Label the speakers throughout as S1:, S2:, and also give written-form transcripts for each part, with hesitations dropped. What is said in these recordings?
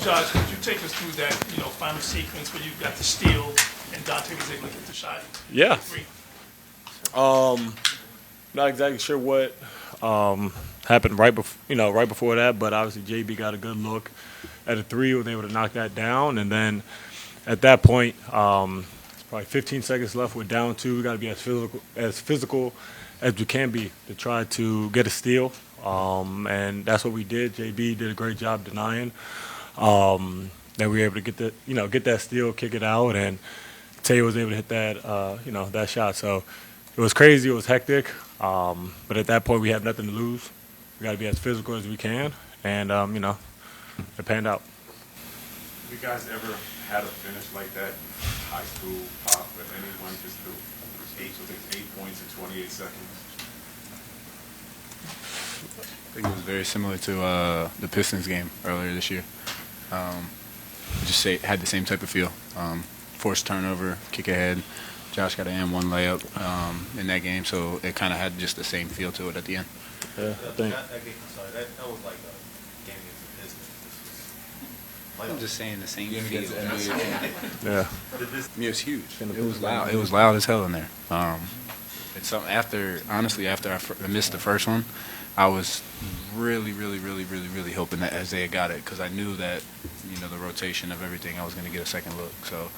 S1: Josh, could you take us through that, final sequence where you got the steal and Dante was able to get the shot?
S2: Yeah. Not exactly sure what happened right before that, but obviously JB got a good look at a three, was able to knock that down, and then at that point, it's probably 15 seconds left. We're down two. We got to be as physical as we can be to try to get a steal, and that's what we did. JB did a great job denying. Then we were able to get that steal, kick it out, and Tay was able to hit that that shot. So it was crazy. It was hectic, but at that point we have nothing to lose. We got to be as physical as we can, and it panned out.
S3: You guys ever had a finish like that in high school, pop, with anyone just do 8 points in 28 seconds?
S4: I think it was very similar to the Pistons game earlier this year. Had the same type of feel. Forced turnover, kick ahead. Josh got an M1 layup in that game, so it kind of had just the same feel to it at the end.
S2: Yeah, I think.
S5: That was like a game against the Pistons.
S4: I'm just saying the same
S5: Game
S4: feel.
S5: against the NBA.
S2: Yeah.
S4: It was huge. It was loud. It was loud as hell in there. It's something after I missed the first one, I was really hoping that Isaiah got it, because I knew that the rotation of everything, I was going to get a second look. So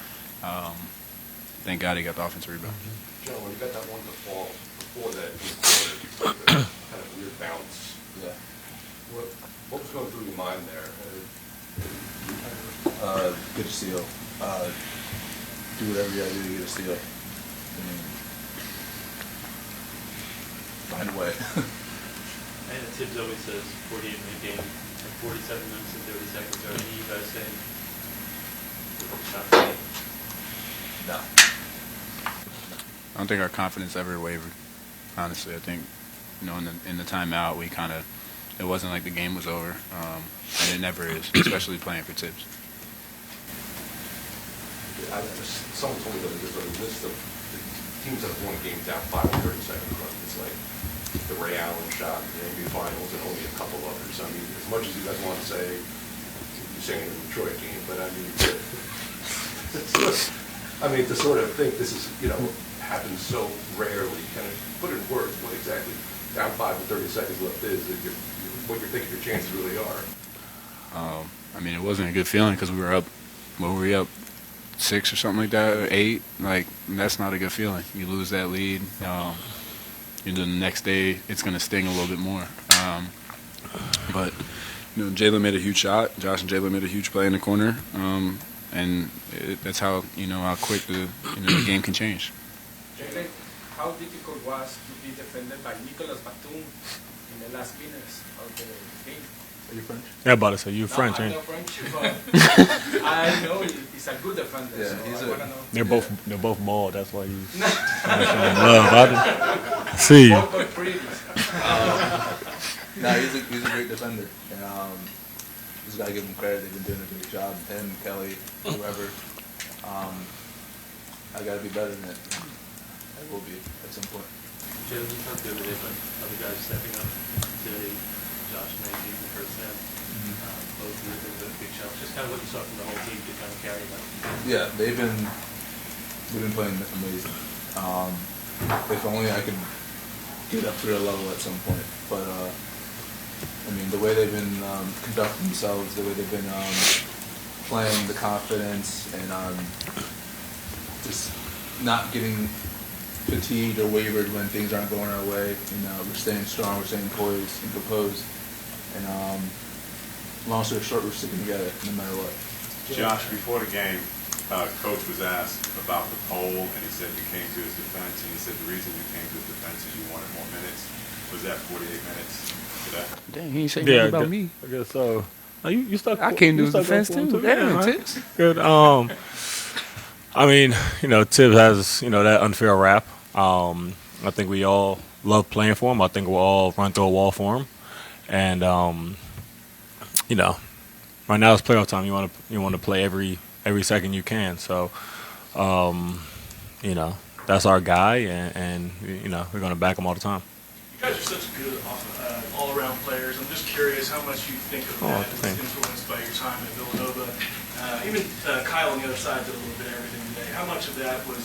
S4: thank God he got the offensive rebound.
S6: John, when you got that one to fall before that, kind of weird bounce.
S5: Yeah.
S6: What was going through your mind there?
S5: Good steal. Do whatever you got to do to get a steal. Find a way.
S7: And Tibbs always says 48-minute game, like 47 minutes and 30 seconds. Are any of you guys saying shots?
S5: No.
S4: I don't think our confidence ever wavered. Honestly, I think in the timeout it wasn't like the game was over, and it never is, especially playing for Tibbs.
S6: Someone told me that there's a list of the teams that have won games down 5 and 30 seconds run. It's like the Ray Allen shot in the NBA Finals and only a couple others. I mean, as much as you guys want to say you're saying the Detroit game, but I mean, to sort of think this is happens so rarely. Kind of put it in words what exactly down 5 and 30 seconds left is, what you're thinking your chances really are.
S4: I mean, it wasn't a good feeling because we were up. What were we up? 6 or something like that, or 8. Like, that's not a good feeling. You lose that lead. The next day it's going to sting a little bit more. But Jalen made a huge shot. Josh and Jalen made a huge play in the corner, and that's how how quick the game can change.
S8: Jalen, how difficult was to be defended by Nicolas Batum in the last minutes of the game?
S5: Are you French?
S2: Yeah, about to say you're French,
S8: I'm
S2: ain't
S8: not French, but I know he's a good defender.
S5: Yeah,
S8: so I want to know.
S2: they're both bald. That's why he's love. I see you.
S8: Both pretty.
S5: No, he's a great defender, and just gotta give him credit. They've been doing a great job. Him, Kelly, whoever. I gotta be better than it. I will be at some point.
S7: Jalen, you talked the other day about other guys stepping up today. Josh Mankey and Hart both doing the big shots. Just kind of what you saw from the whole team to kind of carry that.
S5: Yeah, they've been playing amazing. If only I could get up to their level at some point. But I mean, the way they've been conducting themselves, the way they've been playing, the confidence, and just not getting fatigued or wavered when things aren't going our way. We're staying strong, we're staying poised and composed, and long story short, we're sticking together no matter what.
S3: Josh, before the game, Coach was asked about the poll, and he said you came to his defense, and he said the reason you came to his defense is you wanted more minutes. Was that 48 minutes today?
S4: Dang, he ain't saying nothing about me.
S2: I guess so. You stuck.
S4: I came to
S2: you
S4: his
S2: stuck
S4: defense
S2: up for him
S4: too.
S2: Yeah,
S4: Tips.
S2: Good. I mean, Tibbs has that unfair rap. I think we all love playing for him. I think we'll all run through a wall for him. And right now it's playoff time. You want to play every second you can. So, that's our guy, and we're going to back him all the time.
S1: You guys are such good all-around players. I'm just curious how much you think of that is influenced by your
S9: time at Villanova. Even Kyle on the other side did a little bit of everything today. How much of that was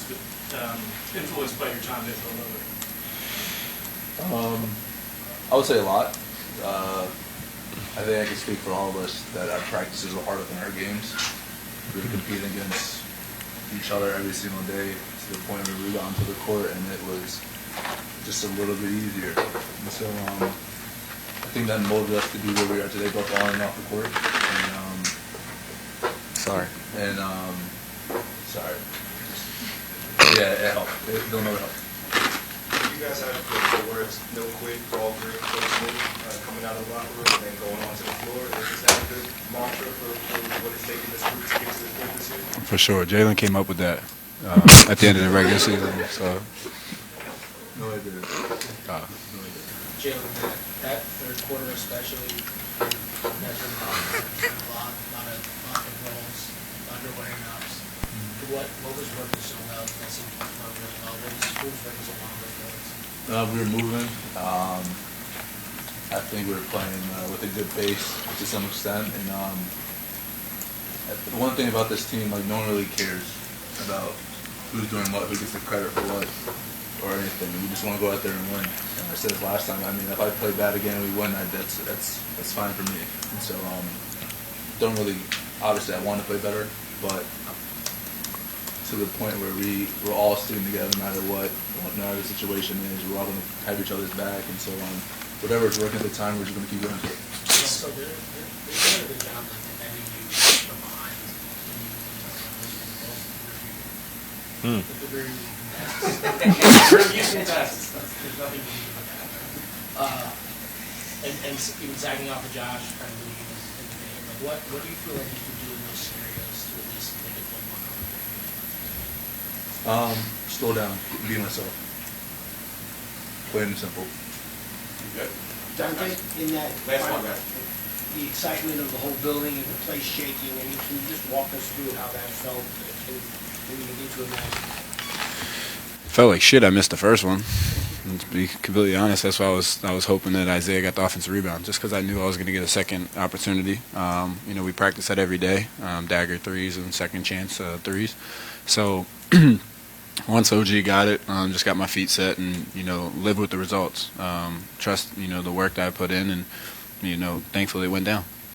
S9: influenced by your time at Villanova?
S5: I would say a lot. I think I can speak for all of us that our practices were harder than our games. We were competing against each other every single day to the point where we got onto the court and it was just a little bit easier. And so I think that molded us to be where we are today, both on and off the court. And,
S4: Sorry.
S5: Sorry. Yeah, it helped. Don't know it helped.
S10: You guys have the words "no quit" all three coming out of the locker room and then going onto the floor. Is that a good mantra for what it's taking this group to get to this point this year?
S4: For sure. Jalen came up with that at the end of the regular season. So,
S5: No, I didn't.
S11: Jalen, that third quarter especially, that's been a lot of rolls, underwearing ups. What was working so well? That seemed to work really well. What was working so well with those?
S5: We were moving. I think we were playing with a good pace to some extent. And the one thing about this team, like, no one really cares about who's doing what, who gets the credit for what, or anything. We just want to go out there and win. And I said it last time. I mean, if I play bad again and we win, that's fine for me. And so, don't really. Obviously, I want to play better, but to the point where we're all sticking together no matter what, no matter the situation is. We're all going to have each other's back, and so whatever's working at the time, we're just going to keep going to it.
S11: So they're doing a good job of defending you from behind. Using passes. There's nothing to do with that. And even sagging off of Josh, trying to lead in the game. Like, what do you feel like you can do in those scenarios to at least make it look more complicated?
S5: Slow down, be myself. Plain and simple.
S11: Dante, in that
S10: Last one, guys.
S11: the excitement of the whole building and the place shaking, I mean, can you just walk us through how that felt when you begin to imagine?
S4: Felt like shit. I missed the first one. And to be completely honest, that's why I was hoping that Isaiah got the offensive rebound, just because I knew I was going to get a second opportunity. We practice that every day, dagger threes and second chance threes. So once OG got it, just got my feet set and lived with the results. Trust the work that I put in, and thankfully it went down.